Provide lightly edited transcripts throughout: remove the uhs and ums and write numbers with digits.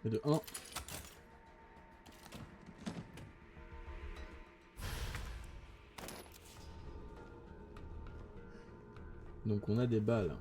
Et de 1. Donc on a des balles.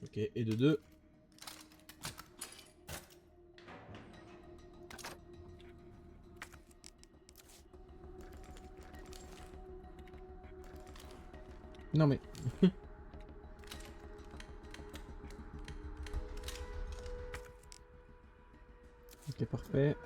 Ok, et de 2. Non mais... Ok, parfait.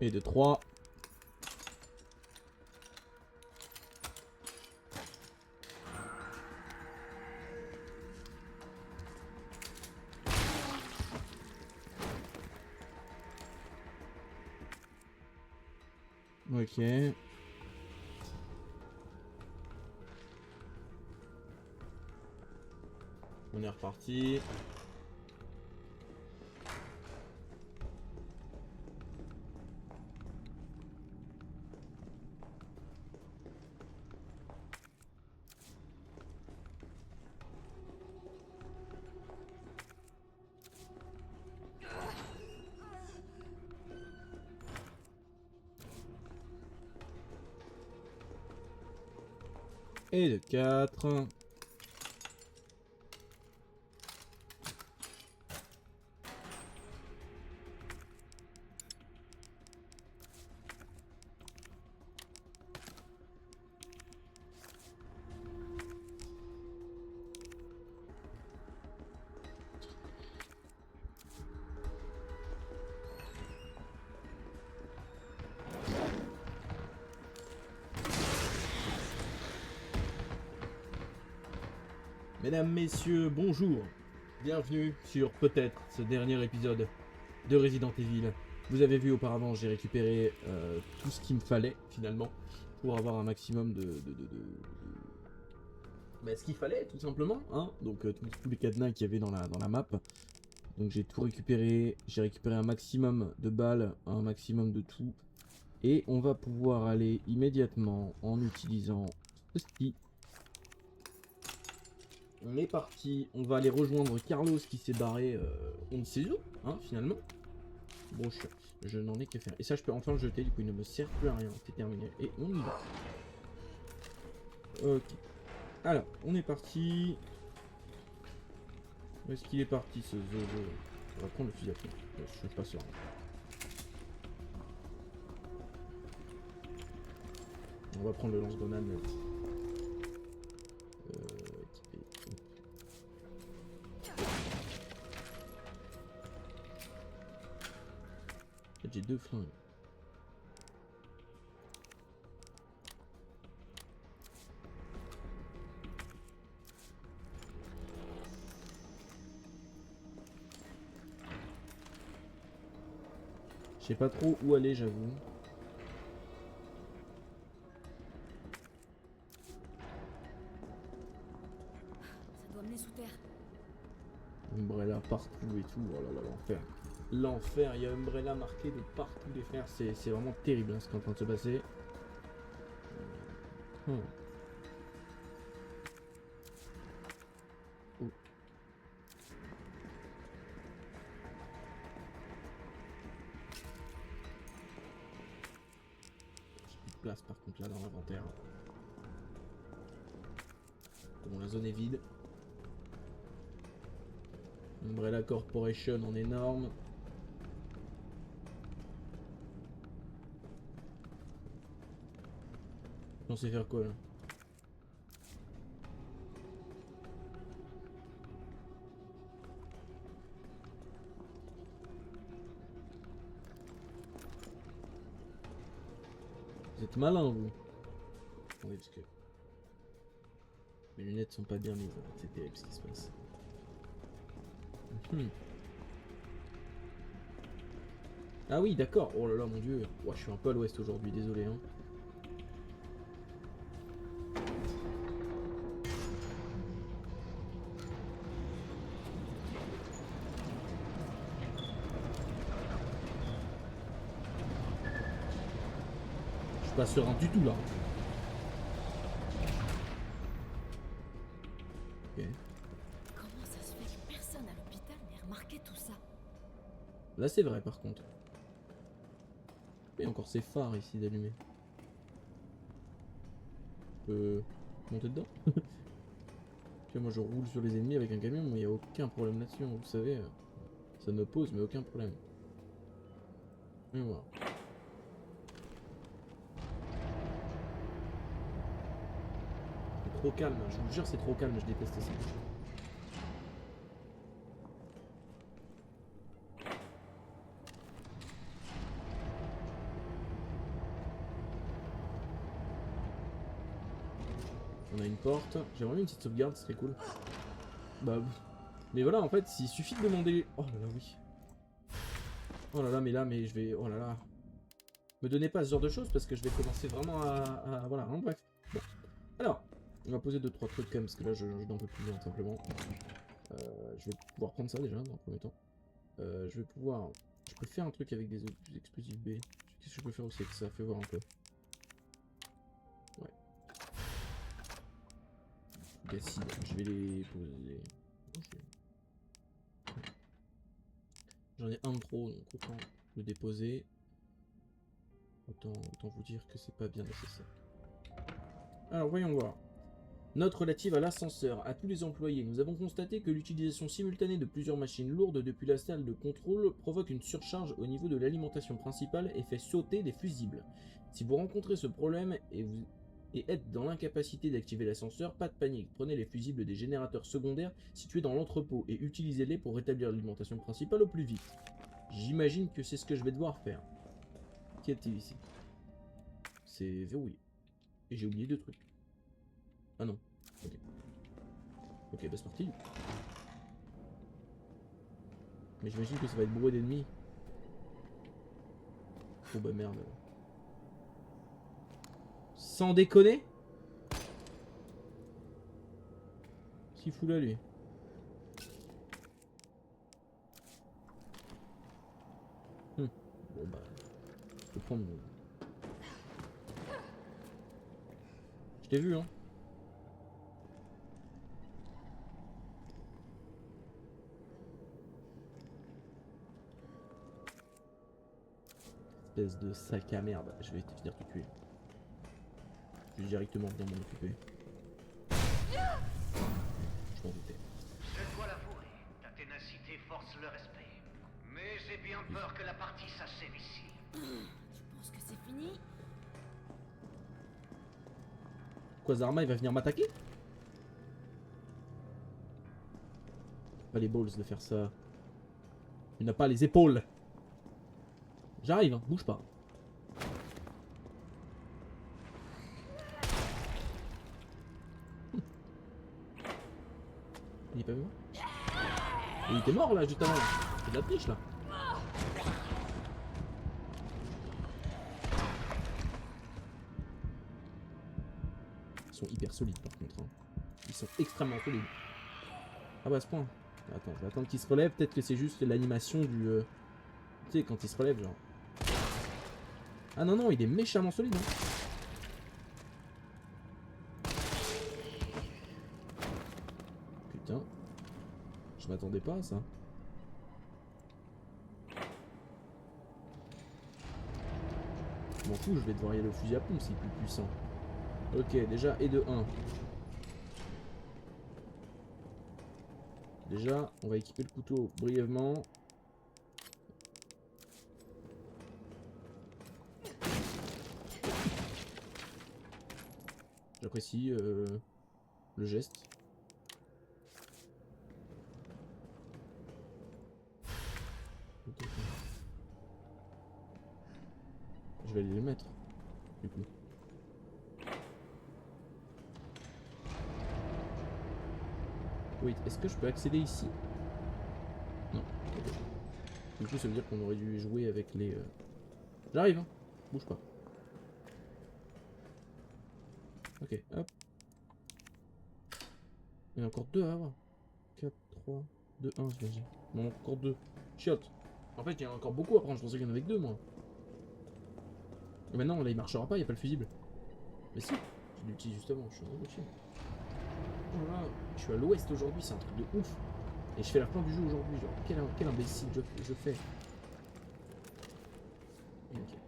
Et de 3. Ok. On est reparti. Et de 4. Mesdames, messieurs, bonjour. Bienvenue sur peut-être ce dernier épisode de Resident Evil. Vous avez vu auparavant, j'ai récupéré tout ce qu'il me fallait finalement pour avoir un maximum bah, ce qu'il fallait tout simplement, hein. Donc tous les cadenas qu'il y avait dans la map. Donc j'ai tout récupéré, j'ai récupéré un maximum de balles, un maximum de tout. Et on va pouvoir aller immédiatement en utilisant ceci. On est parti, on va aller rejoindre Carlos qui s'est barré on ne sait où, hein, finalement. Bon, je n'en ai que faire. Et ça, je peux enfin le jeter, du coup, il ne me sert plus à rien. C'est terminé. Et on y va. Ok. Alors, on est parti. Où est-ce qu'il est parti, ce zozo? On va prendre le fusil à pompe. Je suis pas sûr. On va prendre le lance-grenade. J'ai 2 flingues. Je sais pas trop où aller, j'avoue. Ça doit mener sous terre. Umbrella partout et tout. Oh là là, l'enfer. L'enfer, il y a Umbrella marqué de partout les frères. C'est vraiment terrible hein, ce qui est en train de se passer. Oh. J'ai plus de place par contre là dans l'inventaire. Bon, la zone est vide. Umbrella Corporation en énorme. On sait faire quoi là? Vous êtes malin vous. Oui parce que mes lunettes sont pas bien mises, c'est terrible ce qui se passe. Ah oui d'accord, oh là là mon dieu. Oh, je suis un peu à l'ouest aujourd'hui, désolé hein. Je suis pas serein du tout là. Ok. Comment ça se fait que personne à l'hôpital n'ait remarqué tout ça? Là c'est vrai par contre. Il y a encore ces phares ici d'allumés. Je peux monter dedans? Tu vois, moi je roule sur les ennemis avec un camion, mais il n'y a aucun problème là-dessus, vous savez. Ça me pose, mais aucun problème. Et voilà. C'est trop calme, je vous jure c'est trop calme, je déteste ça. On a une porte. J'aimerais bien une petite sauvegarde, ce serait cool. Bah oui. Mais voilà, en fait, il suffit de demander... Oh là là, oui. Oh là là, mais là, mais je vais... Oh là là. Me donnez pas ce genre de choses parce que je vais commencer vraiment à... Voilà, hein, bref. Bon. Alors, on va poser 2-3 trucs quand même parce que là, je n'en peux plus, hein, simplement. Je vais pouvoir prendre ça déjà, dans le premier temps. Je vais pouvoir... Je peux faire un truc avec des explosifs B. Qu'est-ce que je peux faire aussi avec ça? Fais voir un peu. Ouais. Gacide, je vais les poser. J'en ai un de trop, donc autant le déposer. Autant vous dire que c'est pas bien nécessaire. Alors voyons voir. Note relative à l'ascenseur. À tous les employés, nous avons constaté que l'utilisation simultanée de plusieurs machines lourdes depuis la salle de contrôle provoque une surcharge au niveau de l'alimentation principale et fait sauter des fusibles. Si vous rencontrez ce problème et êtes dans l'incapacité d'activer l'ascenseur, pas de panique. Prenez les fusibles des générateurs secondaires situés dans l'entrepôt et utilisez-les pour rétablir l'alimentation principale au plus vite. J'imagine que c'est ce que je vais devoir faire. Qu'y a-t-il ici? C'est verrouillé. Et j'ai oublié 2 trucs. Ah non. Ok. Ok, bah c'est parti. Mais j'imagine que ça va être bourré d'ennemis. Oh bah merde. Sans déconner? S'il fout là lui. Bon bah. Je peux prendre mon... Je t'ai vu hein. Espèce de sac à merde. Je vais finir te tuer. Je vais directement venir m'en occuper. Je m'en doutais. Je dois l'avouer, ta ténacité force le respect. Mais j'ai bien peur que la partie s'achève ici. Tu penses que c'est fini? Quoi, Zarma, il va venir m'attaquer? Pas les balls de faire ça. Il n'a pas les épaules. J'arrive, hein, bouge pas. Il est pas mort? Il était mort là, juste avant. C'est de la triche là. Ils sont hyper solides par contre. Hein. Ils sont extrêmement solides. Ah bah à ce point. Attends, je vais attendre qu'il se relève. Peut-être que c'est juste l'animation du... Tu sais, quand il se relève, genre. Ah non, non, il est méchamment solide. Hein. putain. Je m'attendais pas à ça. Je m'en fous, je vais devoir y aller au fusil à pompe, c'est plus puissant. Ok, déjà, et de 1. Déjà, on va équiper le couteau brièvement. J'apprécie le geste. Je vais aller les mettre, du coup. Wait, est-ce que je peux accéder ici? Non. Ok. Du coup, ça veut dire qu'on aurait dû jouer avec les... J'arrive, hein. Bouge pas. Ok, hop. Il y en a encore 2 à avoir. 4, 3, 2, 1, j'imagine. Non, encore 2. Chiotte. En fait, il y en a encore beaucoup à prendre. Je pensais qu'il y en avait que 2, moi. Et maintenant, là, il marchera pas, il n'y a pas le fusible. Mais si, je l'utilise justement. Je suis en train de oh là là, je suis à l'ouest aujourd'hui, c'est un truc de ouf. Et je fais la fin du jeu aujourd'hui, genre, quel imbécile je fais. Ok.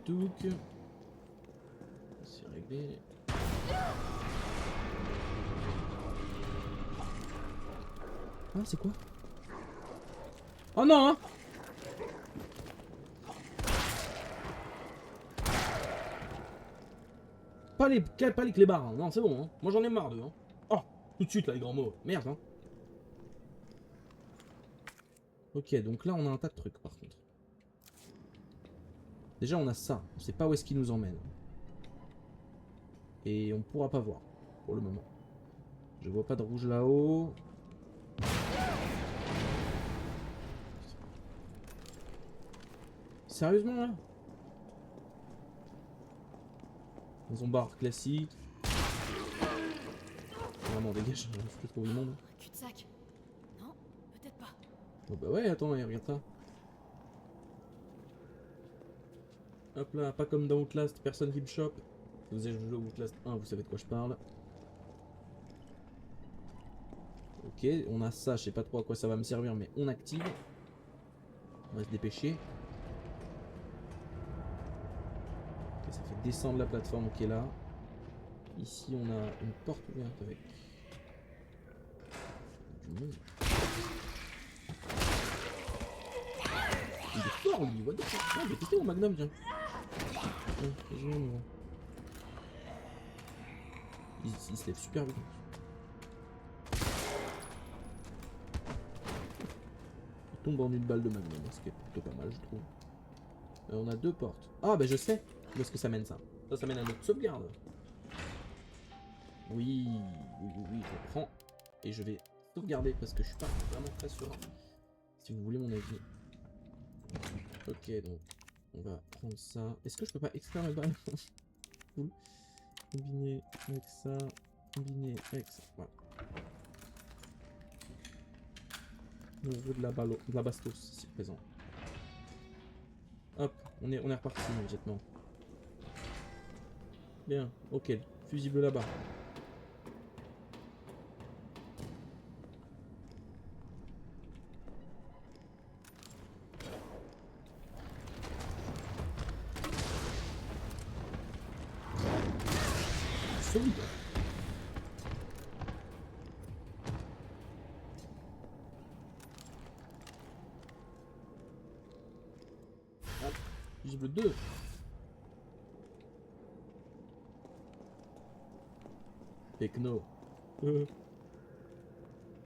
Touk. C'est réglé. Ah, c'est quoi? Oh non, hein! Pas les clébards, hein. Non, c'est bon, hein. Moi j'en ai marre d'eux, hein. Oh, tout de suite là, les grands mots. Merde, hein. Ok, donc là on a un tas de trucs par contre. Déjà on a ça, on sait pas où est-ce qu'il nous emmène. Et on pourra pas voir, pour le moment. Je vois pas de rouge là-haut. Sérieusement là? Maison barre classique. Vraiment dégage, je peux trouver le monde. Un cul-de-sac. Non, peut-être pas. Oh bah ouais, attends, regarde ça. Hop là, pas comme dans Outlast, personne qui me chope. Si vous avez joué au Outlast 1, vous savez de quoi je parle. Ok, on a ça, je sais pas trop à quoi ça va me servir, mais on active. On va se dépêcher. Ok, ça fait descendre la plateforme qui est là. Ici, on a une porte ouverte avec du monde. Il est fort, lui. What the fuck? Ah, j'ai testé mon magnum, tiens. Il se lève super vite. Il tombe en une balle de magnum, ce qui est plutôt pas mal, je trouve. On a 2 portes. Ah, bah je sais où est-ce que ça mène ça. Ça mène à notre sauvegarde. Oui, je prends. Et je vais sauvegarder parce que je suis pas vraiment très sûr. Si vous voulez mon avis. Ok, donc on va prendre ça. Est-ce que je peux pas extraire mes balles? Cool. Combiner avec ça. Combiner avec ça. Voilà. On veut de la bastos ici présent. Hop, on est reparti immédiatement. Bien, ok, fusible là-bas. Solide. Hop, fusible 2. Techno.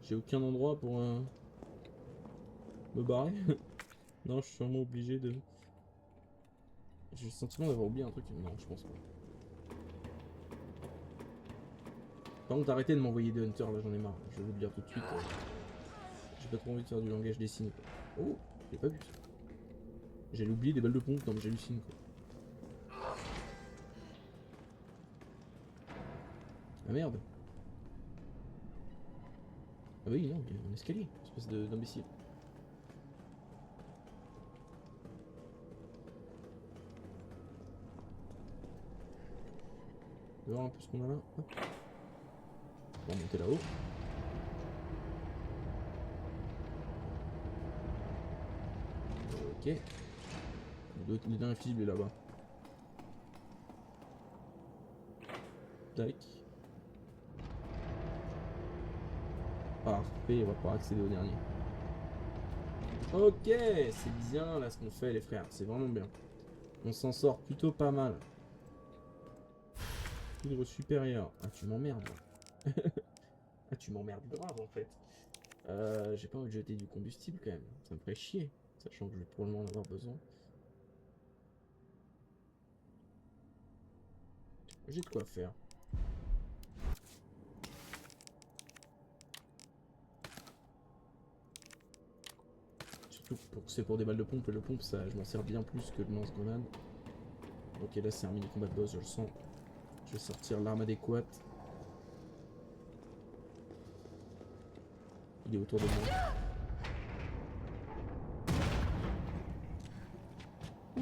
J'ai aucun endroit pour me barrer. Non, je suis sûrement obligé de... J'ai le sentiment d'avoir oublié un truc. Non, je pense pas. Par contre, arrêtez de m'envoyer des hunters, là j'en ai marre. Je vais vous le dire tout de suite. J'ai pas trop envie de faire du langage des signes. Quoi. Oh, j'ai pas vu ça. J'allais oublier des balles de pompe, non mais j'hallucine quoi. Ah merde. Ah oui, non, il y a un escalier, espèce d'imbécile. On va voir un peu ce qu'on a là. Hop. pouvoir monter là-haut. Ok. Le dernier fusible est là-bas. Tac. Parfait, on va pouvoir accéder au dernier. Ok, c'est bien là ce qu'on fait les frères, c'est vraiment bien. On s'en sort plutôt pas mal. Poudre supérieure. Ah tu m'emmerdes. Ah tu m'emmerdes grave en fait. J'ai pas envie de jeter du combustible quand même. Ça me ferait chier. Sachant que je vais probablement en avoir besoin. J'ai de quoi faire. Surtout pour que c'est pour des balles de pompe. Et le pompe, ça, je m'en sers bien plus que le lance-grenade. Ok, là c'est un mini combat de boss, je le sens. Je vais sortir l'arme adéquate. Il est autour de moi.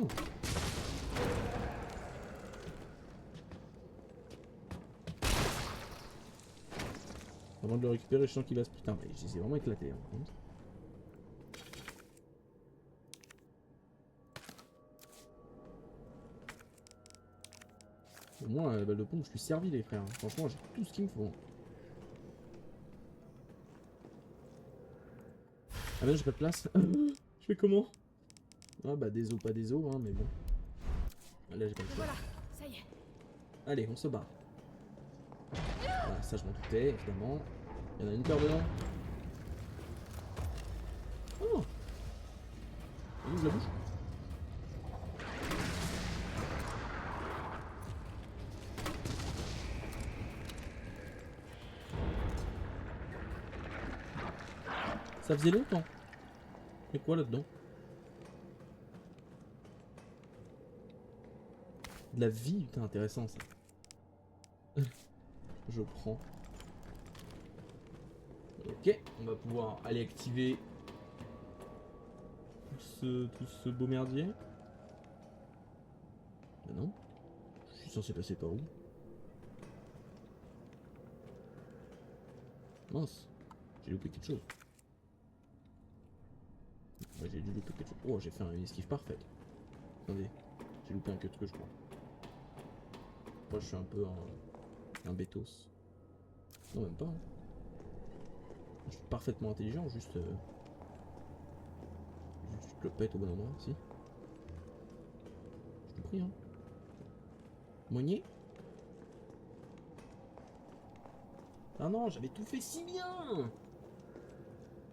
Oh. Avant de le récupérer, je sens qu'il va se... Putain, mais je les ai vraiment éclatés, hein, par contre. Au moins, la balle de pompe, je suis servi, les frères. Franchement, j'ai tout ce qu'il me faut. Ah ben, j'ai pas de place. Je fais comment? Ah bah, des os, pas des os, hein, mais bon. Là, j'ai pas le choix. Voilà, ça y est. Allez, on se barre. Voilà, ça, je m'en doutais, évidemment. Il y en a une paire dedans. Oh! Il ouvre la bouche. Ça faisait longtemps. Et quoi là-dedans? De la vie, putain, intéressant ça. Je prends. Ok, on va pouvoir aller activer tout ce beau merdier. Ben non. Je suis censé passer par où? Mince. J'ai loupé quelque chose. Ouais, j'ai dû louper quelque chose. Oh, j'ai fait une esquive parfaite. Attendez. J'ai loupé un que je crois. Moi, je suis un peu un bétos. Non, même pas. Hein. Je suis parfaitement intelligent, juste... Juste le pète au bon endroit, si. Je t'en prie, hein. Moigné. Ah non, j'avais tout fait si bien.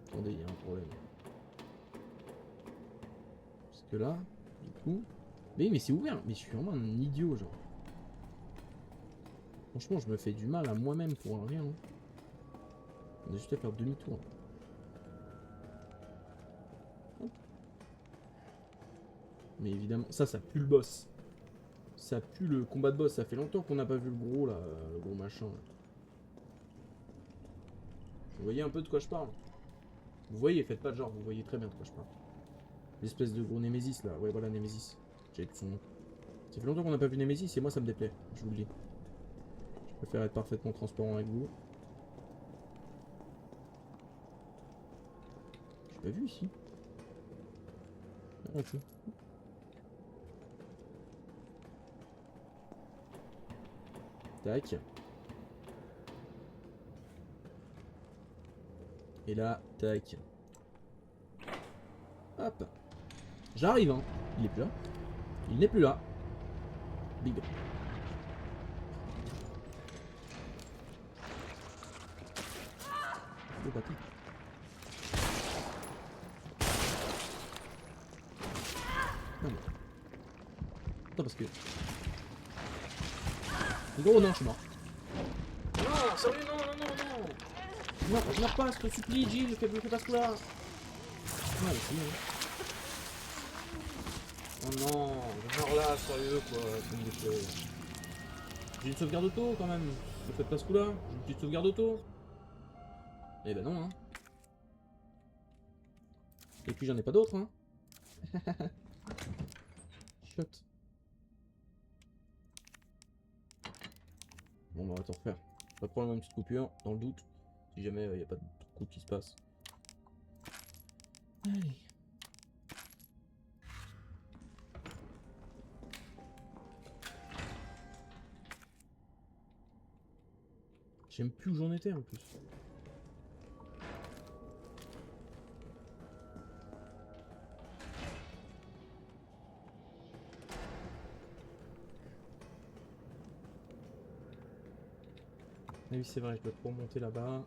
Attendez, il y a un problème. Parce que là, du coup... Mais c'est ouvert. Mais je suis vraiment un idiot, genre. Franchement, je me fais du mal à moi-même pour un rien. Hein. On a juste à faire demi-tour. Mais évidemment, ça pue le boss. Ça pue le combat de boss. Ça fait longtemps qu'on n'a pas vu le gros, là. Le gros machin, là. Vous voyez un peu de quoi je parle? Vous voyez, faites pas de genre, vous voyez très bien de quoi je parle. L'espèce de gros Némésis, là. Ouais, voilà, Némésis. J'ai son nom. Ça fait longtemps qu'on n'a pas vu Némésis et moi, ça me déplaît. Je vous le dis. Je préfère être parfaitement transparent avec vous. J'ai pas vu ici. Ah, ok. Tac. Et là, tac. Hop. J'arrive, hein. Il est plus là. Il n'est plus là. Big. Oh, bâtard. Non, mais... Attends, parce que... Gros, non, je suis mort. Non, sérieux, non, non, non, non. Non, je meurs pas, je te supplie, Jill, fais pas ce coup-là. Ouais, c'est bon. Oh non, je meurs là, sérieux, quoi. J'ai une sauvegarde auto, quand même. Ne faites pas ce coup-là. J'ai une petite sauvegarde auto. Eh ben non, hein. Et puis j'en ai pas d'autres, hein. Shot. Bon, bah, on va tout refaire. On va prendre une petite coupure, dans le doute, si jamais il n'y a pas de coup qui se passe. Allez. J'aime plus où j'en étais en plus. Ah oui c'est vrai, je dois trop remonter là-bas.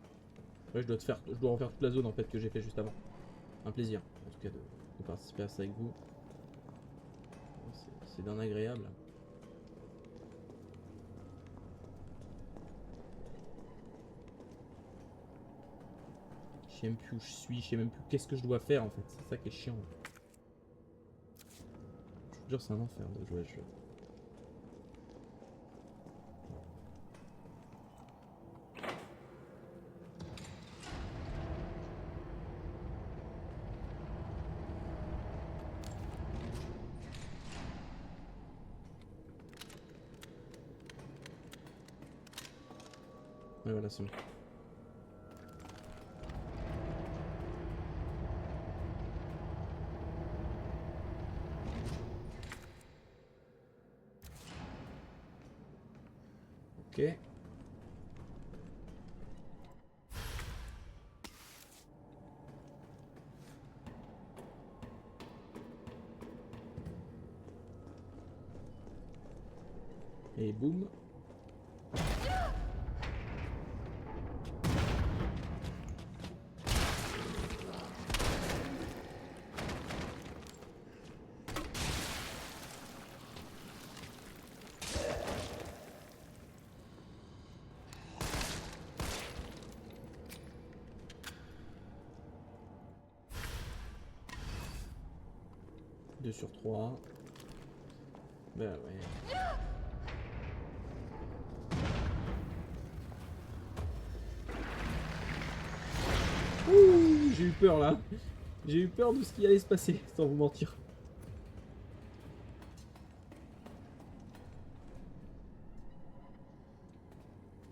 Ouais, je dois refaire toute la zone en fait que j'ai fait juste avant. Un plaisir en tout cas de participer à ça avec vous. C'est d'un agréable. Je sais même plus où je suis, je sais même plus qu'est-ce que je dois faire en fait. C'est ça qui est chiant. Je vous jure c'est un enfer de jouer à ce jeu. Ouais, voilà, c'est bon. Ok. Et boum. Deux sur 3. Bah ouais. Ouh, j'ai eu peur là. J'ai eu peur de ce qui allait se passer, sans vous mentir.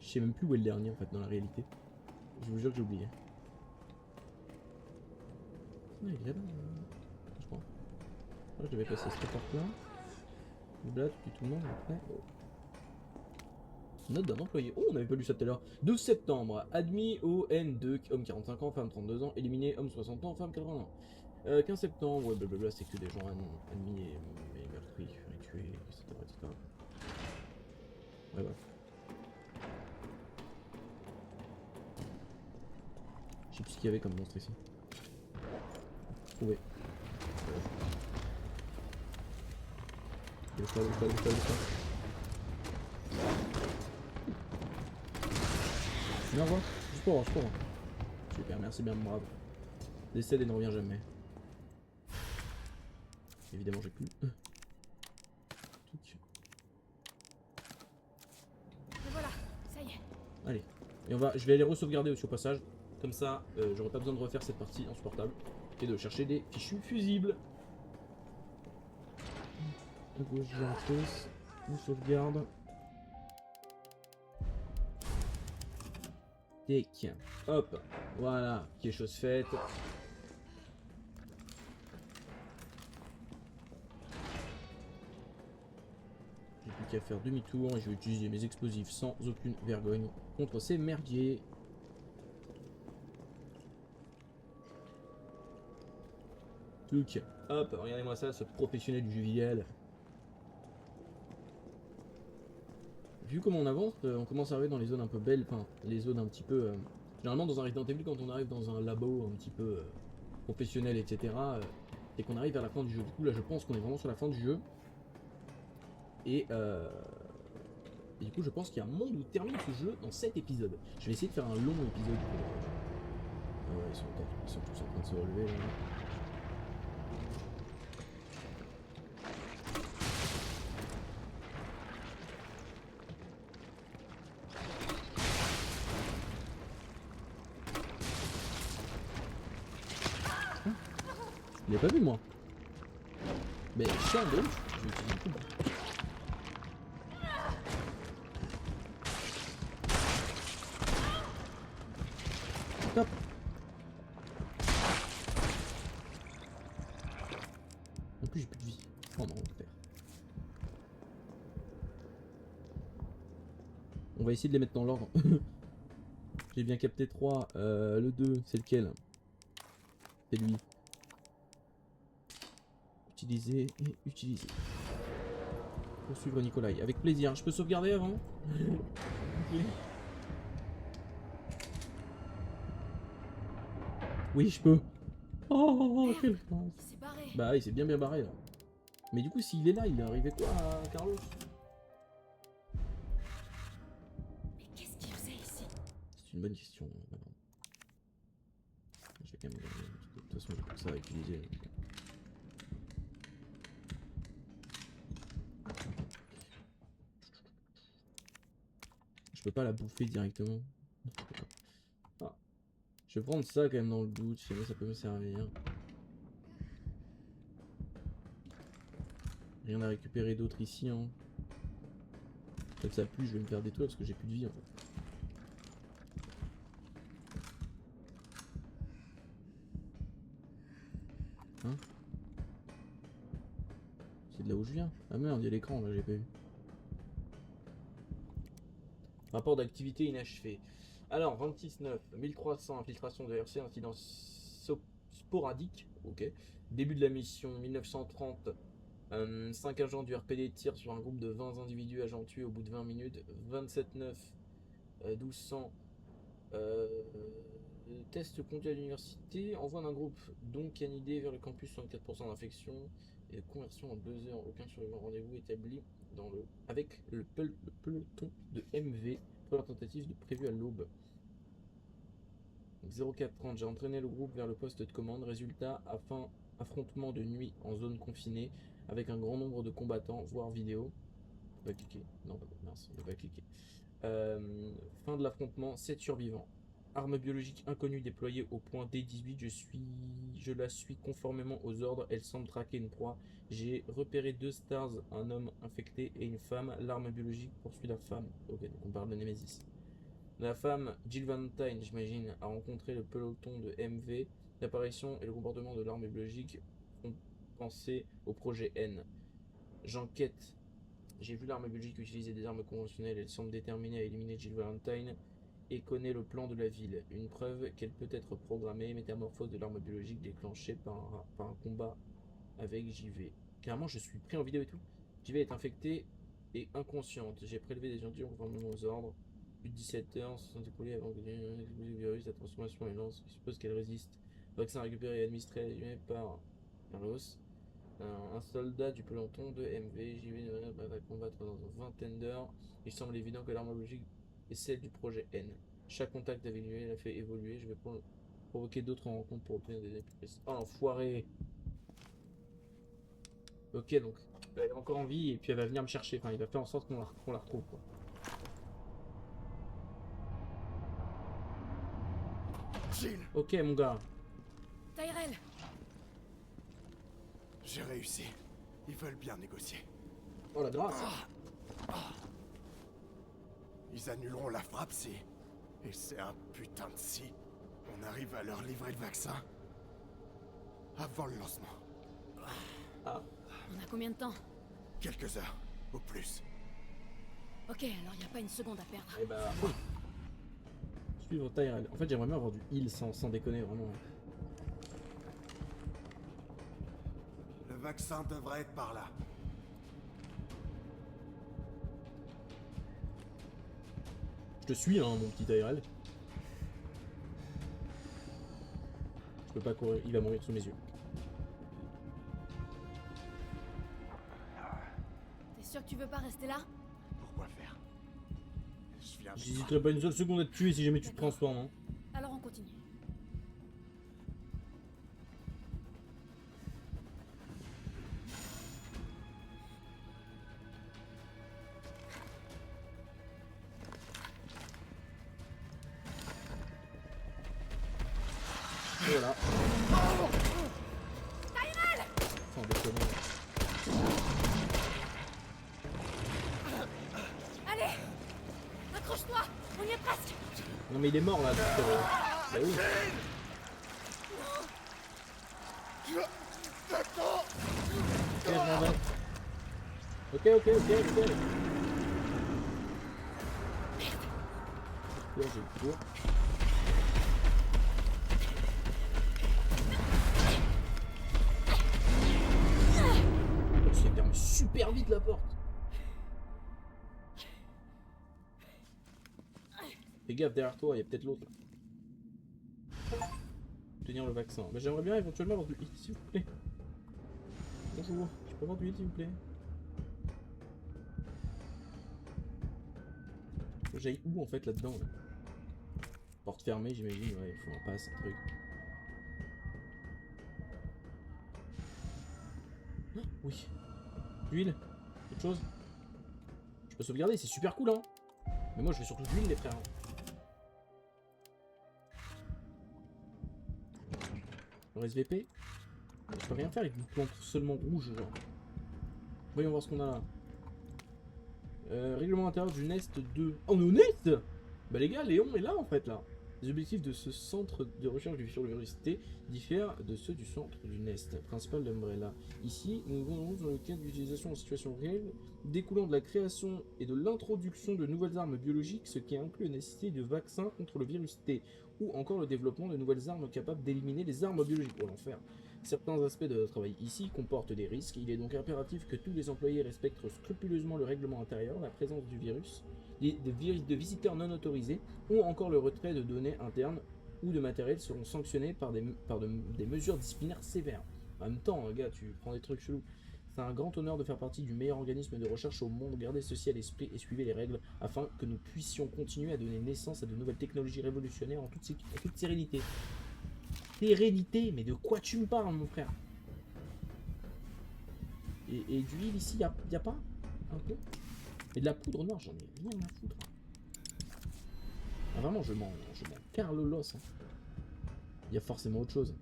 Je sais même plus où est le dernier en fait dans la réalité. Je vous jure que j'ai oublié. Ah, il est là, je crois. Ah, je devais passer cette porte là. Là, puis tout le monde après. Oh. Note d'un employé. Oh, on avait pas lu ça tout à l'heure. 12 septembre. Admis au N2, homme 45 ans, femme 32 ans. Éliminé, homme 60 ans, femme 80 ans. 15 septembre, ouais, blablabla, c'est que des gens admis et meurtris, tués, etc. etc. Ouais, ouais. Je sais plus ce qu'il y avait comme monstre ici. Ouais. Laisse-moi. Viens voir, juste pour voir. Super, merci bien, bravo. Décède et ne revient jamais. Évidemment, j'ai plus. Et voilà, ça y est. Allez, et je vais aller re-sauvegarder aussi au passage. Comme ça, j'aurai pas besoin de refaire cette partie insupportable. Et de chercher des fichus fusibles. À gauche, j'ai un tous. On sauvegarde. Tac. Hop. Voilà. Qui est chose faite. J'ai plus qu'à faire demi-tour et je vais utiliser mes explosifs sans aucune vergogne contre ces merdiers. Tuc. Hop, regardez-moi ça, ce professionnel du jeu vidéo. Vu comment on avance, on commence à arriver dans les zones un peu belles, enfin les zones un petit peu... généralement dans un Resident Evil, quand on arrive dans un labo un petit peu professionnel, etc. Et qu'on arrive vers la fin du jeu. Du coup là je pense qu'on est vraiment sur la fin du jeu. Et du coup je pense qu'il y a un monde où termine ce jeu dans 7 épisodes. Je vais essayer de faire un long épisode pour... Ah ouais, ils sont tous en train de se relever là. Il a pas vu moi. Mais chiant de ouf. Je vais utiliser le coup. Stop. En plus j'ai plus de vie. Oh non, on perd. On va essayer de les mettre dans l'ordre. J'ai bien capté 3. Le 2, c'est lequel? C'est lui. Utiliser et utiliser. Poursuivre Nikolai. Avec plaisir. Je peux sauvegarder avant? Ok. Oui, je peux. Oh, quelle chance. Il s'est barré. Bah, il s'est bien barré là. Mais du coup, s'il est là, il est arrivé quoi à Carlos? Mais qu'est-ce qu'il faisait ici? C'est une bonne question. Maintenant. Je vais quand même regarder. De toute façon, j'ai plus que ça à utiliser. Je peux pas la bouffer directement. Ah. Je vais prendre ça quand même dans le doute. Je sais pas, ça peut me servir. Rien à récupérer d'autre ici. Hein. Peut-être ça pue, je vais me faire détruire parce que j'ai plus de vie en fait. Hein? C'est de là où je viens? Ah merde, il y a l'écran là, j'ai pas vu. Rapport d'activité inachevé. Alors, 26-9, 1300, infiltration de RC, incident sporadique. Ok. Début de la mission, 1930. 5 agents du RPD tirent sur un groupe de 20 individus, agents tués au bout de 20 minutes. 27-9, 1200. Test conduit à l'université. Envoi d'un groupe donc canidé vers le campus, 64% d'infection. Et conversion en 2 heures. Aucun survivant. Rendez-vous établi dans avec le peloton de MV. Première tentative de prévue à l'aube. 0430, j'ai entraîné le groupe vers le poste de commande. Résultat, affrontement de nuit en zone confinée avec un grand nombre de combattants, voire vidéo. On va cliquer. Non, mince, on va cliquer. Fin de l'affrontement, 7 survivants. Arme biologique inconnue déployée au point D18. Je la suis conformément aux ordres. Elle semble traquer une proie. J'ai repéré 2 stars, un homme infecté et une femme. L'arme biologique poursuit la femme. Ok, donc on parle de Nemesis. La femme, Jill Valentine, j'imagine, a rencontré le peloton de MV. L'apparition et le comportement de l'arme biologique font penser au projet N. J'enquête. J'ai vu l'arme biologique utiliser des armes conventionnelles. Elle semble déterminée à éliminer Jill Valentine et connaît le plan de la ville. Une preuve qu'elle peut être programmée. Métamorphose de l'arme biologique déclenchée par un combat avec JV. Carrément, je suis pris en vidéo et tout. JV est infectée et inconsciente. J'ai prélevé des échantillons conformément aux ordres. Plus de 17 heures se sont écoulées avant que le virus, la transformation est lente. Je suppose qu'elle résiste. Vaccin récupéré et administré par Carlos. Un soldat du peloton de MV. JV va combattre dans une vingtaine d'heures. Il semble évident que l'arme biologique est celle du projet N. Chaque contact avec lui l'a fait évoluer. Je vais provoquer d'autres rencontres pour obtenir des épices. Oh l'enfoiré! Ok, donc elle est encore en vie et puis elle va venir me chercher. Enfin, il va faire en sorte qu'on la retrouve, quoi. Jill, Ok, mon gars. Tyrell, j'ai réussi. Ils veulent bien négocier. Oh la grâce. Ils annuleront la frappe si... Et c'est un putain de si... On arrive à leur livrer le vaccin. Avant le lancement. Ah. on a combien de temps? Quelques heures, au plus. Ok, alors il n'y a pas une seconde à perdre. Et bah... Suivre Tyrell. En fait, j'aimerais bien avoir du heal sans déconner, vraiment. Le vaccin devrait être par là. Je te suis, hein, mon petit Tyrell. Je peux pas courir, il va mourir sous mes yeux. T'es sûr que tu veux pas rester là? Pourquoi faire? Je viens de... J'hésiterai pas une seule seconde à te tuer si jamais tu te transformes. Hein. Alors on continue. Et voilà. Sans déconner. Allez, accroche-toi, on y est presque. Non mais il est mort là. Bah oui. T'attends. Ok, je m'en vais. Ok. Là, j'ai le tour. Oh, ça ferme super vite la porte. Fais gaffe derrière toi, il y a peut-être l'autre. Tenir le vaccin. Mais j'aimerais bien éventuellement avoir du heal, s'il vous plaît. Bonjour, je peux avoir du heal, s'il vous plaît. J'aille où en fait là-dedans là? Porte fermée, j'imagine, ouais, il faut un pass, un truc. Ah, oui. L'huile. Autre chose. Je peux sauvegarder, c'est super cool, hein. Mais moi, je veux surtout de l'huile, les frères. Le SVP. Je peux rien faire avec une plante seulement rouge, genre. Voyons voir ce qu'on a là. Règlement intérieur du Nest 2. Oh, on est au Nest. Bah les gars, Léon est là, en fait, là. Les objectifs de ce centre de recherche du virus T diffèrent de ceux du centre du Nest, principal d'Umbrella. Ici, nous nous dans le cadre d'utilisation en situation réelle, découlant de la création et de l'introduction de nouvelles armes biologiques, ce qui inclut la nécessité de vaccins contre le virus T, ou encore le développement de nouvelles armes capables d'éliminer les armes biologiques. Oh l'enfer. Certains aspects de notre travail ici comportent des risques, il est donc impératif que tous les employés respectent scrupuleusement le règlement intérieur, la présence du virus, de visiteurs non autorisés, ou encore le retrait de données internes ou de matériel seront sanctionnés par des mesures disciplinaires sévères. En même temps, gars, tu prends des trucs chelous. C'est un grand honneur de faire partie du meilleur organisme de recherche au monde. Gardez ceci à l'esprit et suivez les règles afin que nous puissions continuer à donner naissance à de nouvelles technologies révolutionnaires en toute sérénité. Sérénité? Mais de quoi tu me parles, mon frère? Et d'huile ici, y a pas? Un peu? Et de la poudre noire, j'en ai rien à foutre. Ah, vraiment, je m'en carre le los. Hein. Il y a forcément autre chose.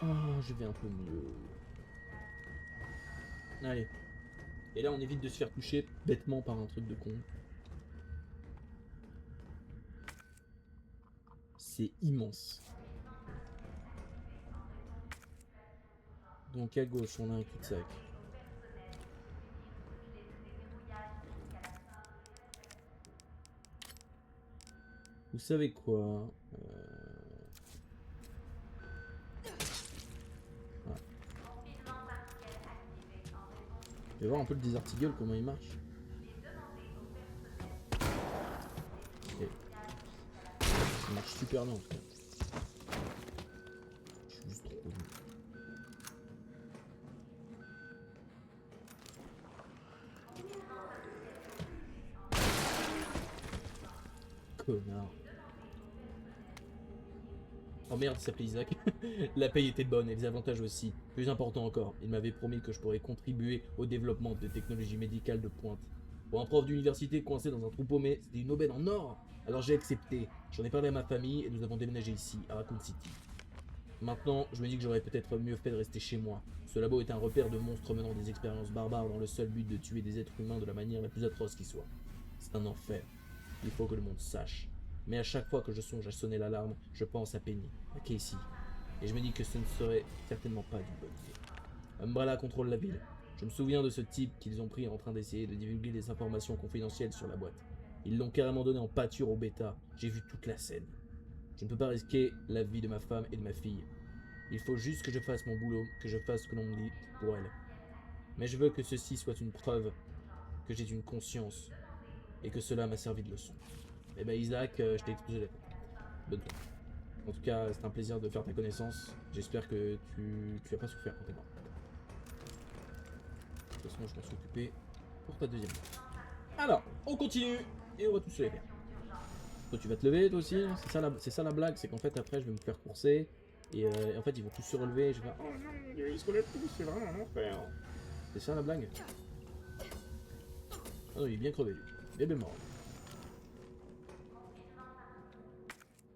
Oh, je vais un peu mieux. Allez. Et là, on évite de se faire toucher bêtement par un truc de con. C'est immense. Donc à gauche, on a un cul-de-sac. Vous savez quoi voilà. Je vais voir un peu le Desartigle, comment il marche. Okay. Ça marche super bien en tout cas. Je suis juste trop nul. Connard. Oh merde, il s'appelait Isaac. La paye était bonne et les avantages aussi. Plus important encore, il m'avait promis que je pourrais contribuer au développement de technologies médicales de pointe. Pour un prof d'université coincé dans un trou paumé, c'était une aubaine en or. Alors j'ai accepté. J'en ai parlé à ma famille et nous avons déménagé ici, à Raccoon City. Maintenant, je me dis que j'aurais peut-être mieux fait de rester chez moi. Ce labo est un repère de monstres menant des expériences barbares dans le seul but de tuer des êtres humains de la manière la plus atroce qui soit. C'est un enfer. Il faut que le monde sache. Mais à chaque fois que je songe à sonner l'alarme, je pense à Penny, à Casey. Et je me dis que ce ne serait certainement pas d'une bonne idée. Umbrella contrôle la ville. Je me souviens de ce type qu'ils ont pris en train d'essayer de divulguer des informations confidentielles sur la boîte. Ils l'ont carrément donné en pâture au bêta. J'ai vu toute la scène. Je ne peux pas risquer la vie de ma femme et de ma fille. Il faut juste que je fasse mon boulot, que je fasse ce que l'on me dit pour elle. Mais je veux que ceci soit une preuve que j'ai une conscience et que cela m'a servi de leçon. Eh ben Isaac, je t'ai explosé la tête. Bonne fois. En tout cas, c'est un plaisir de faire ta connaissance. J'espère que tu as pas souffert quand t'es mort. De toute façon, je m'en suis occupé pour ta deuxième fois. Alors, on continue et on va tous se lever. Toi, tu vas te lever, toi aussi. Hein, c'est ça la blague, c'est qu'en fait, après, je vais me faire courser. Et en fait, ils vont tous se relever et je vais faire... Oh non, ils se relèvent tous, c'est vraiment un enfer. C'est ça la blague. Ah non, il est bien crevé, lui. Il est bien mort.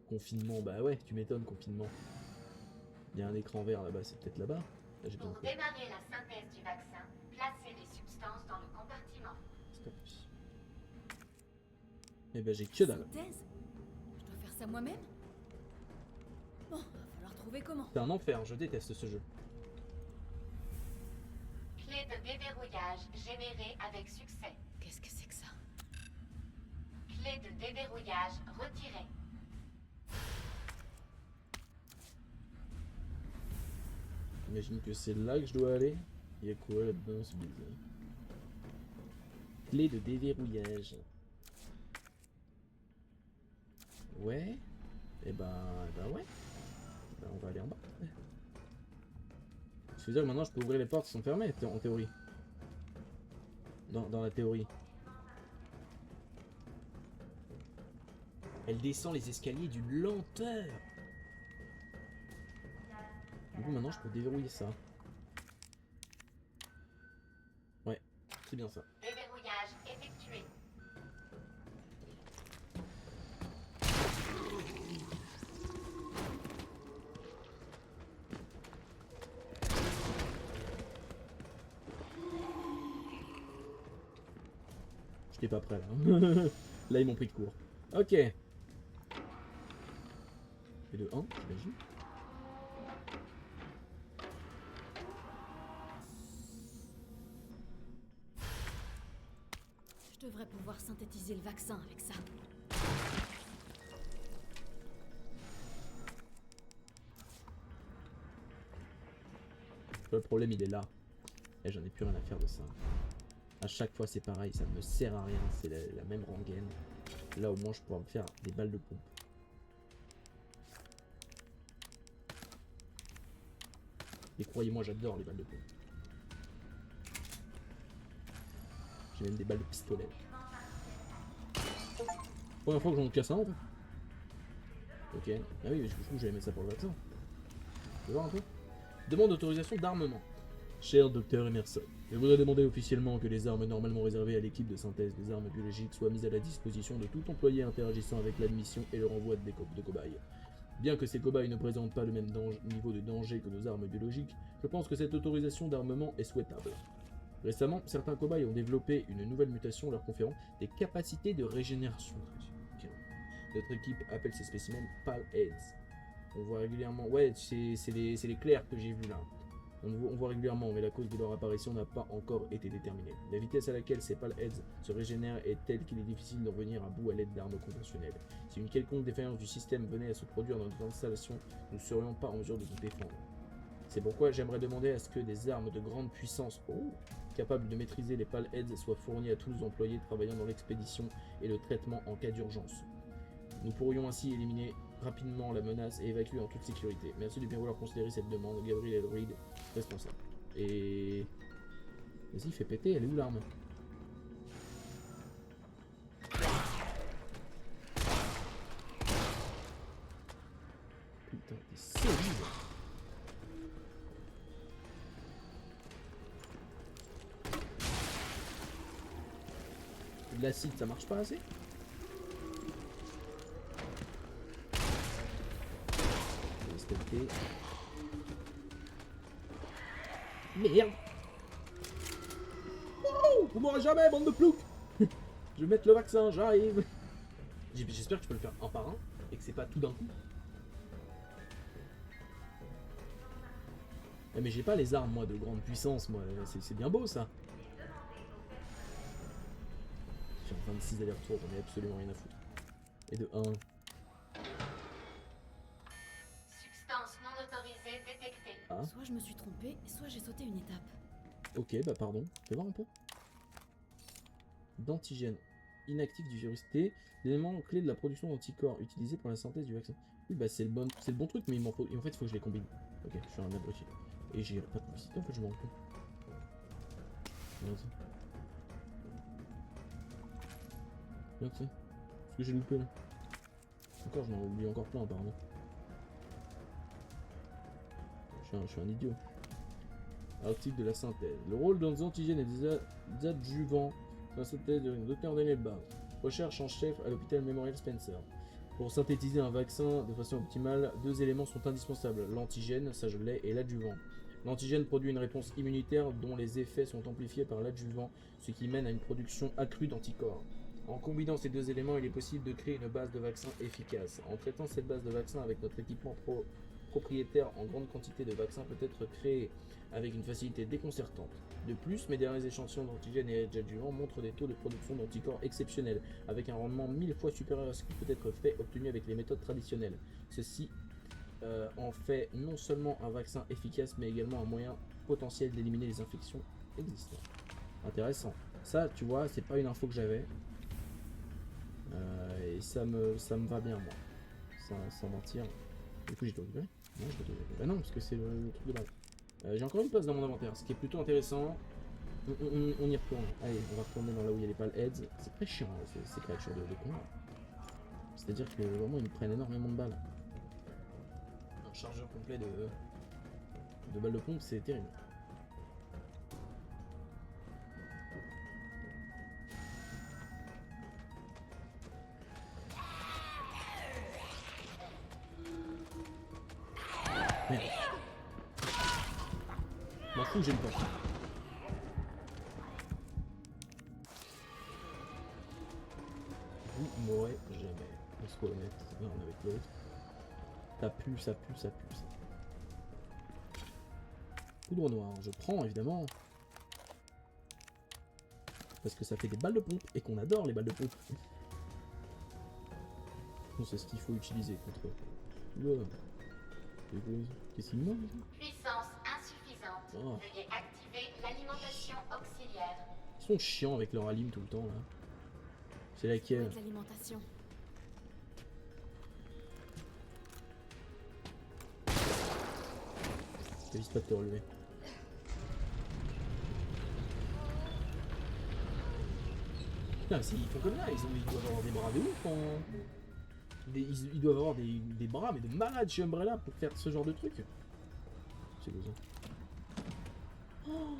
Confinement, bah ouais, tu m'étonnes, confinement. Il y a un écran vert là-bas, c'est peut-être là-bas. Là, j'ai besoin de Pour démarrer la synthèse du vaccin, placez les substances Eh ben j'ai que dalle. Synthèse? Je dois faire ça moi-même? Bon, va falloir trouver comment. C'est un enfer, je déteste ce jeu. Clé de déverrouillage générée avec succès. Qu'est-ce que c'est que ça? Clé de déverrouillage retirée. J'imagine que c'est là que je dois aller. Il y a quoi là-dedans, c'est bizarre. Clé de déverrouillage. Ouais. Et ben ouais. Ben, on va aller en bas. Ça veut dire que maintenant je peux ouvrir les portes qui sont fermées en théorie. Dans la théorie. Elle descend les escaliers d'une lenteur. Du coup maintenant je peux déverrouiller ça. Ouais, c'est bien ça. Déverrouillage effectué. J'étais pas prêt là. Là ils m'ont pris de court. Ok. Et de 1, j'imagine. Je devrais pouvoir synthétiser le vaccin avec ça. Le problème il est là. Et j'en ai plus rien à faire de ça. À chaque fois c'est pareil, ça ne me sert à rien, c'est la même rengaine. Là au moins je pourrais me faire des balles de pompe. Et croyez-moi j'adore les balles de pompe. J'ai même des balles de pistolet. Première fois que j'en casse un en fait. Ok, ah oui, mais du coup j'avais mis ça pour le vaccin. Tu veux voir un peu? Demande d'autorisation d'armement. Cher docteur Emerson, je voudrais demander officiellement que les armes normalement réservées à l'équipe de synthèse des armes biologiques soient mises à la disposition de tout employé interagissant avec l'admission et le renvoi de cobayes. Bien que ces cobayes ne présentent pas le même niveau de danger que nos armes biologiques, je pense que cette autorisation d'armement est souhaitable. Récemment, certains cobayes ont développé une nouvelle mutation leur conférant des capacités de régénération. Ok. Notre équipe appelle ces spécimens Pal-Heads. On voit régulièrement... Ouais, c'est les clairs que j'ai vus là. On voit régulièrement, mais la cause de leur apparition n'a pas encore été déterminée. La vitesse à laquelle ces Pal-Heads se régénèrent est telle qu'il est difficile d'en venir à bout à l'aide d'armes conventionnelles. Si une quelconque défaillance du système venait à se produire dans notre installation, nous ne serions pas en mesure de nous défendre. C'est pourquoi j'aimerais demander à ce que des armes de grande puissance, capables de maîtriser les Pal-Heads, soient fournies à tous nos employés travaillant dans l'expédition et le traitement en cas d'urgence. Nous pourrions ainsi éliminer rapidement la menace et évacuer en toute sécurité. Merci de bien vouloir considérer cette demande. Gabriel Elroyd, responsable. Et... Vas-y, fais péter, elle est où l'arme? Putain, t'es solide. De l'acide, ça marche pas assez? Merde! Oh, vous m'aurez jamais, bande de ploucs! Je vais mettre le vaccin, j'arrive! J'espère que tu peux le faire un par un et que c'est pas tout d'un coup. Ouais, mais j'ai pas les armes, moi, de grande puissance, moi. C'est bien beau, ça. Je suis en 26 allers-retours, j'en ai absolument rien à foutre. Et de 1. Substance non autorisée détectée. Ah. Soit je me suis trompée, soit j'ai sauté une étape. Ok, bah pardon. Fais voir un peu. D'antigène. Inactif du virus T. L'élément clé de la production d'anticorps utilisé pour la synthèse du vaccin. Oui, bah c'est le bon truc, mais en fait, il faut que je les combine. Ok, je suis un abruti. Et j'ai pas de publicité, en fait, je me rends compte. Regarde ça. Regarde ça. Ce que j'ai loupé là. Encore, j'en oublie encore plein apparemment. Je suis un idiot. Article de la synthèse. Le rôle des antigènes et des adjuvants dans la synthèse de Dr. Daniel Barr. Recherche en chef à l'hôpital Memorial Spencer. Pour synthétiser un vaccin de façon optimale, deux éléments sont indispensables. L'antigène, ça je l'ai, et l'adjuvant. L'antigène produit une réponse immunitaire dont les effets sont amplifiés par l'adjuvant, ce qui mène à une production accrue d'anticorps. En combinant ces deux éléments, il est possible de créer une base de vaccins efficace. En traitant cette base de vaccins avec notre équipement propriétaire en grande quantité de vaccins peut être créé avec une facilité déconcertante. De plus, mes derniers échantillons d'antigènes et adjuvants montrent des taux de production d'anticorps exceptionnels, avec un rendement 1000 fois supérieur à ce qui peut être fait obtenu avec les méthodes traditionnelles. Ceci en fait non seulement un vaccin efficace, mais également un moyen potentiel d'éliminer les infections existantes. Intéressant. Ça, tu vois, c'est pas une info que j'avais. Et ça me va bien, moi. Sans mentir. Du coup, j'ai tout récupéré. Non, je dois tout récupérer. Bah non, parce que c'est le truc de base. J'ai encore une place dans mon inventaire, ce qui est plutôt intéressant. On y retourne. Allez, on va retourner dans là où il y a les pales heads. C'est très chiant, ces créatures de combat. C'est-à-dire que vraiment, ils me prennent énormément de balles. Un chargeur complet de balles de pompe, c'est terrible. Merde. M'en fous, j'ai une porte. Vous m'aurez jamais. On se honnête, l'un avec l'autre. Ça pue, ça pue, ça pue, ça. Poudre noire, je prends évidemment. Parce que ça fait des balles de pompe et qu'on adore les balles de pompe. Bon, c'est ce qu'il faut utiliser contre eux. Qu'est-ce qu'il manque? Puissance insuffisante. Oh. Veuillez activer l'alimentation auxiliaire. Ils sont chiants avec leur alim tout le temps là. C'est laquelle? Avec l'alimentation. T'avises pas de te relever. Putain, s'ils font comme là, ils doivent avoir des bras de ouf hein. Ils doivent avoir des bras mais de malade chez Umbrella pour faire ce genre de truc. C'est beau ça. Oh,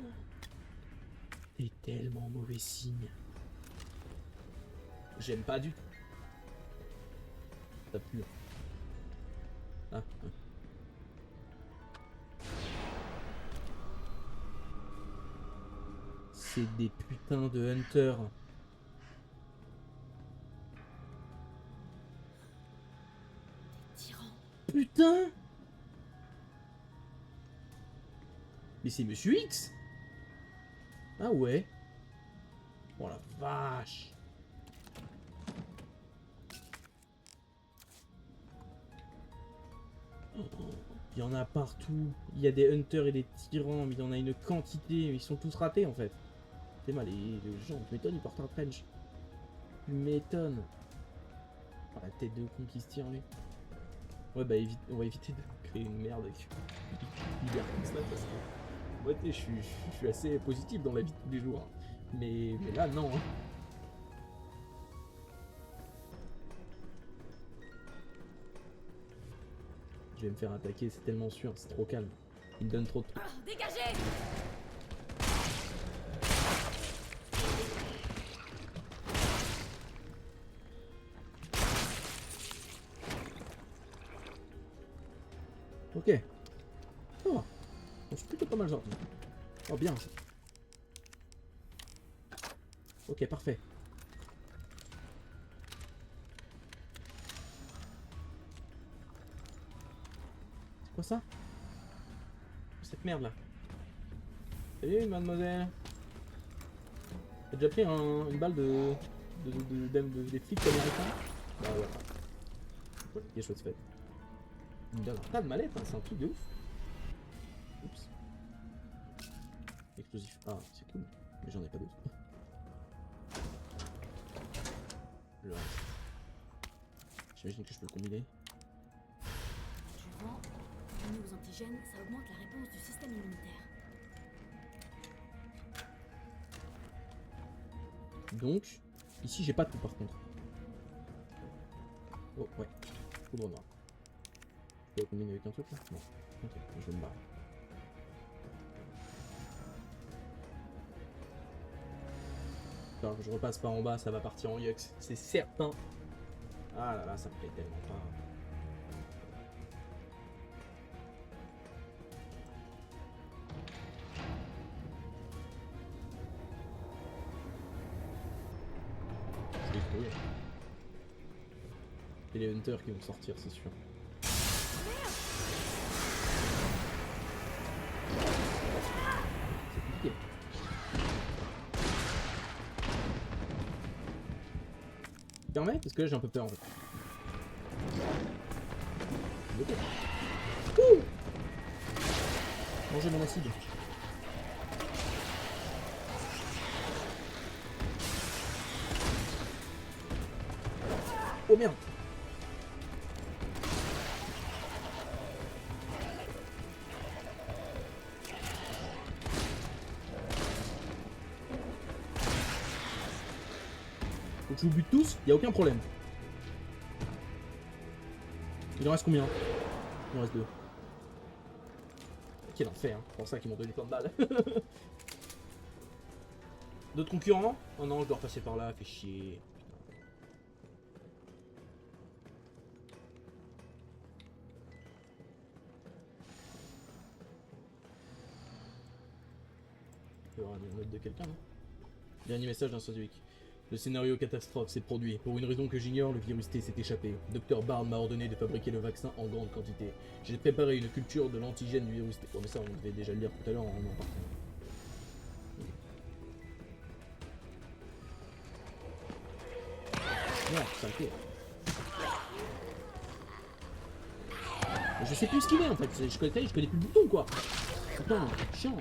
c'est tellement mauvais signe. J'aime pas du tout. Ça pue. Ah. C'est des putains de hunters. Tyran. Putain! Mais c'est Monsieur X? Ah ouais? Oh la vache! Oh, il y en a partout. Il y a des hunters et des tyrans, mais il y en a une quantité. Ils sont tous ratés en fait. C'est mal, les gens, tu m'étonnes, ils portent un trench. Tu m'étonnes. Oh, la tête de con qui se tire lui. Ouais bah on va éviter de créer une merde avec hyper comme ça parce que moi je suis assez positif dans la vie de tous les jours. Hein. Mais là non. Hein. Je vais me faire attaquer, c'est tellement sûr, c'est trop calme. Il me donne trop de trucs. Dégagez! Ok. Oh. Je suis plutôt pas mal sorti. Oh bien. Ok, parfait. C'est quoi ça? Cette merde là. Salut mademoiselle. T'as déjà pris une balle des flics américains? Bah voilà. Quelque chose fait. Il me donne un tas de mallettes, hein, c'est un truc de ouf. Oups. Explosif. Ah, c'est cool. Mais j'en ai pas d'autres. Le reste. J'imagine que je peux le combiner. Du vent, combiné aux antigènes, ça augmente la réponse du système immunitaire. Donc, ici j'ai pas tout par contre. Oh ouais. Poudre noire. Je peux la combiner avec un truc là? Non. Ok, je vais me barrer. Alors que je repasse par en bas, ça va partir en yux, c'est certain. Ah là là, ça me plaît tellement pas. C'est oui. Et les hunters qui vont sortir, c'est sûr. C'est compliqué. Permet parce que là j'ai un peu peur en fait. Ok. Ouh, manger mon acide. Oh merde. Faut que je vous bute tous, y a aucun problème. Il en reste combien? Il en reste 2. Quel enfer, hein. C'est pour ça qu'ils m'ont donné plein de balles. D'autres concurrents? Oh non, je dois repasser par là, fait chier. Il y aura une note de quelqu'un, non? Dernier message d'un scientifique. Le scénario catastrophe s'est produit. Pour une raison que j'ignore, le virus T s'est échappé. Dr Barnes m'a ordonné de fabriquer le vaccin en grande quantité. J'ai préparé une culture de l'antigène du virus T. Oh mais ça on devait déjà le dire tout à l'heure en partant. Merde, saleté. Je sais plus ce qu'il est en fait, je connais plus le bouton quoi. Putain, chiant.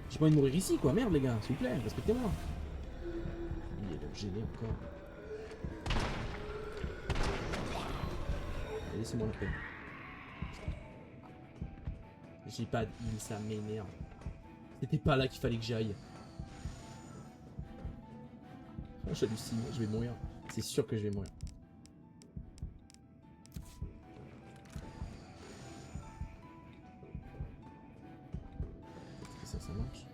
J'ai pas envie de mourir ici quoi, merde les gars, s'il vous plaît, respectez-moi. Il est gêné encore. Laissez-moi la paix. J'ai pas de heal, ça m'énerve. C'était pas là qu'il fallait que j'aille. Oh, j'hallucine, je vais mourir. C'est sûr que je vais mourir. Est-ce que ça marche?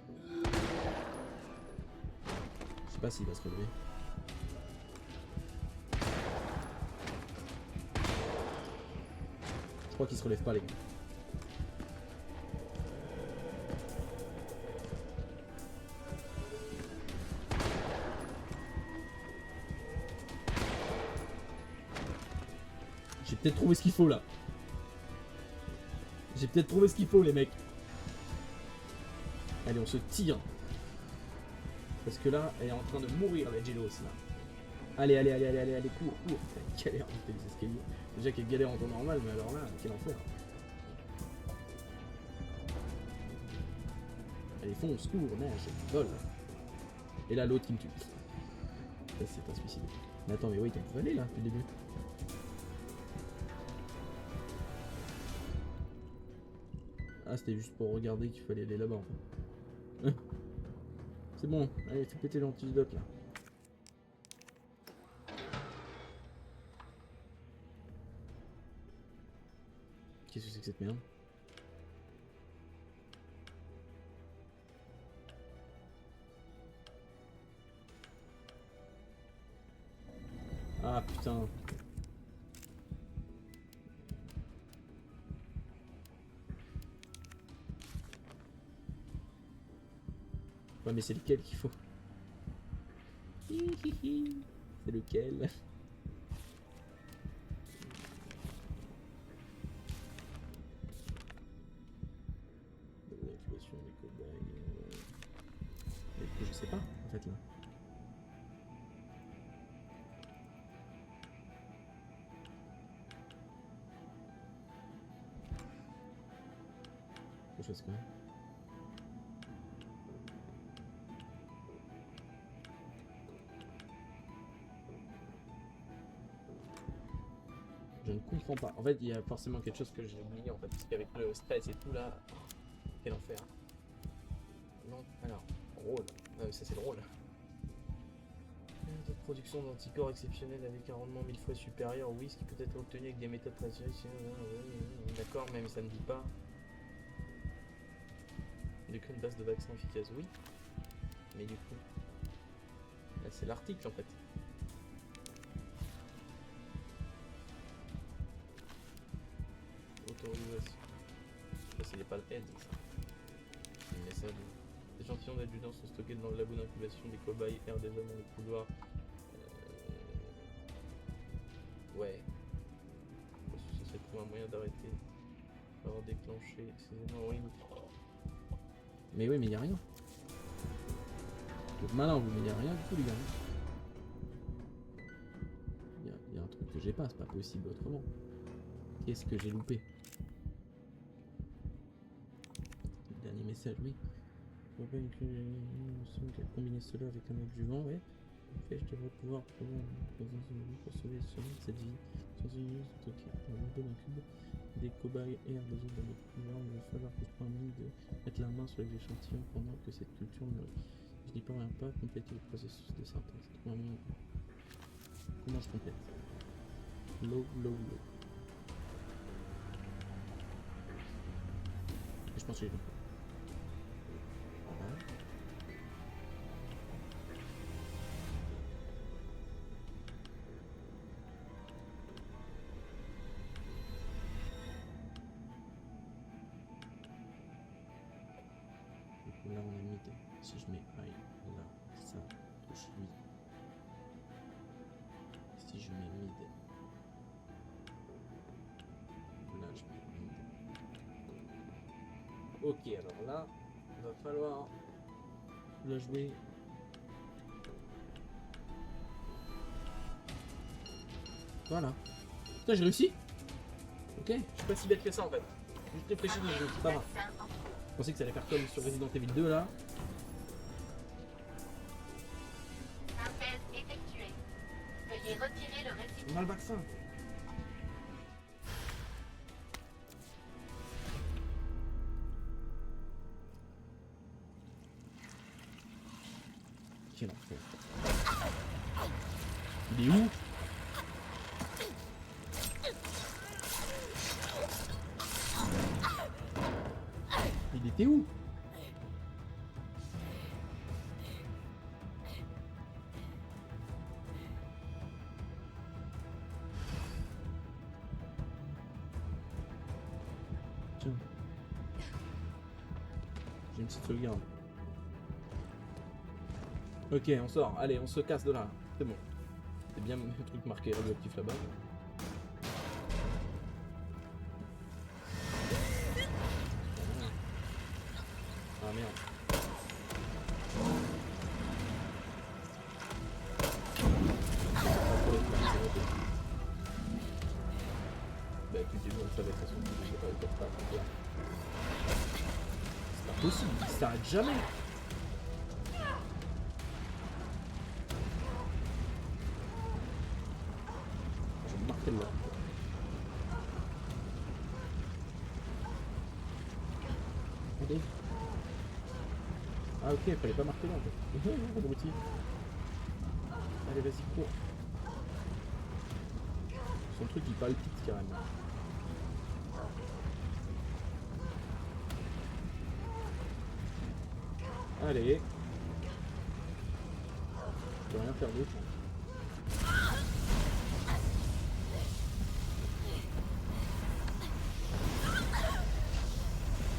Je sais pas s'il va se relever. Je crois qu'il se relève pas les gars. J'ai peut-être trouvé ce qu'il faut là. J'ai peut-être trouvé ce qu'il faut les mecs. Allez on se tire. Parce que là elle est en train de mourir la Gelos là. Allez, allez, allez, allez, allez, allez, cours, cours. Quelle galère de monter les escaliers. Déjà qu'elle galère en temps normal, mais alors là, quel enfer. Allez, fonce, cours, nage, vole. Et là, l'autre qui me tue. Ça, c'est un suicide. Mais attends, mais oui, on peut aller là, depuis le début. Ah, c'était juste pour regarder qu'il fallait aller là-bas en fait. C'est bon, allez, fais péter l'antidote là. Qu'est-ce que c'est que cette merde? Ah putain. Ouais mais c'est lequel qu'il faut? C'est lequel? Je sais pas en fait là. Quelque chose quand même. Je ne comprends pas. En fait, il y a forcément quelque chose que j'ai oublié en fait, parce qu'avec le stress et tout là, quel enfer. Non, alors, rôle. Ah, ça c'est drôle. De production d'anticorps exceptionnels avec un rendement 1000 fois supérieur, oui, ce qui peut être obtenu avec des méthodes traditionnelles. D'accord, même ça ne dit pas. Du coup, une base de vaccin efficace, oui. Mais du coup, là c'est l'article en fait. Autorisation. Je sais pas, c'est les palpèdes, ça. Il met ça échantillons d'adjudants sont stockés dans le labo d'incubation des cobayes, air des hommes dans le couloir. Ouais. Ça serait trouver un moyen d'arrêter. Avoir déclenché ces éléments horribles. Mais oui, mais y a rien. Donc malin vous, mais y a rien du tout les gars. Y a un truc que j'ai pas, c'est pas possible autrement. Qu'est-ce que j'ai loupé? Le dernier message, oui. Je vois que j'ai combiné cela avec un adjuvant, ouais. En fait, je devrais pouvoir trouver un pour sauver cette vie. Sans une news, ok. Dans le labo d'un cube, des cobayes et des autres dans le couloir, il va falloir que je prenne une de mettre la main sur les échantillons pendant que cette culture mûrit. Je n'y parviens pas à compléter le processus de synthèse. Comment je complète? Low. Je pense que j'ai compris. Voilà. Là on a mis des... Si je mets I, là, ça touche lui. Si je mets mid, là je mets mid. Ok, alors là, il va falloir la jouer. Voilà. Putain, j'ai réussi. Ok, je suis pas si bête que ça en fait. Juste réfléchir dans le jeu, c'est pas grave. Je pensais que ça allait faire comme sur Resident Evil 2 là. Synthèse effectuée. Veuillez retirer le récipient. On a le vaccin. Quel enfer. Il est où? Il était où? Tiens. J'ai une petite sauvegarde. Ok, on sort. Allez, on se casse de là. C'est bon. C'est bien un truc marqué radioactif là-bas. Ah merde. Bah écoute, on savait de toute façon, je sais pas, c'est pas possible, il s'arrête jamais. Je vais me marquer là. Allez. Ah ok, fallait pas marquer là en fait. Abruti. Allez, vas-y, cours. Son truc il palpite carrément. Allez. Je peux rien faire d'autre.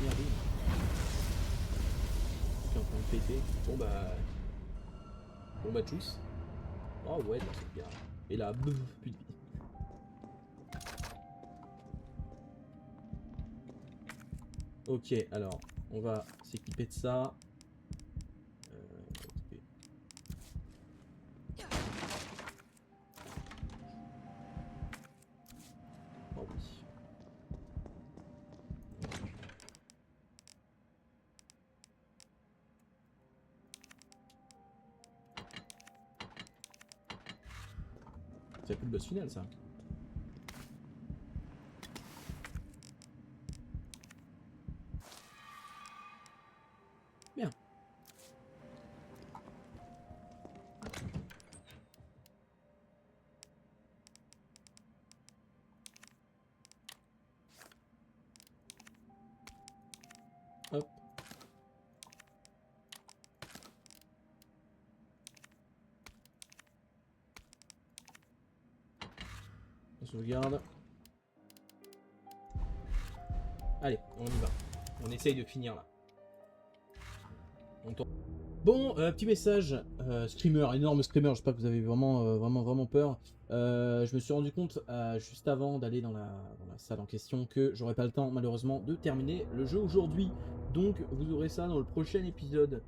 Merde. Je suis en train de péter. Bon bah tchuss. Oh ouais, là c'est bien. Et là, bouf, plus de vie. Ok, alors, on va s'équiper de ça. Oh oui. C'est plus le boss final ça. Bien. Hop. On sauvegarde. Allez, on y va. On essaye de finir là. Bon, petit message, screamer, énorme screamer, j'espère que vous avez vraiment peur. Je me suis rendu compte juste avant d'aller dans la salle en question que j'aurais pas le temps malheureusement de terminer le jeu aujourd'hui. Donc vous aurez ça dans le prochain épisode.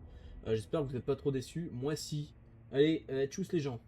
J'espère que vous n'êtes pas trop déçus, moi si. Allez, tchuss les gens.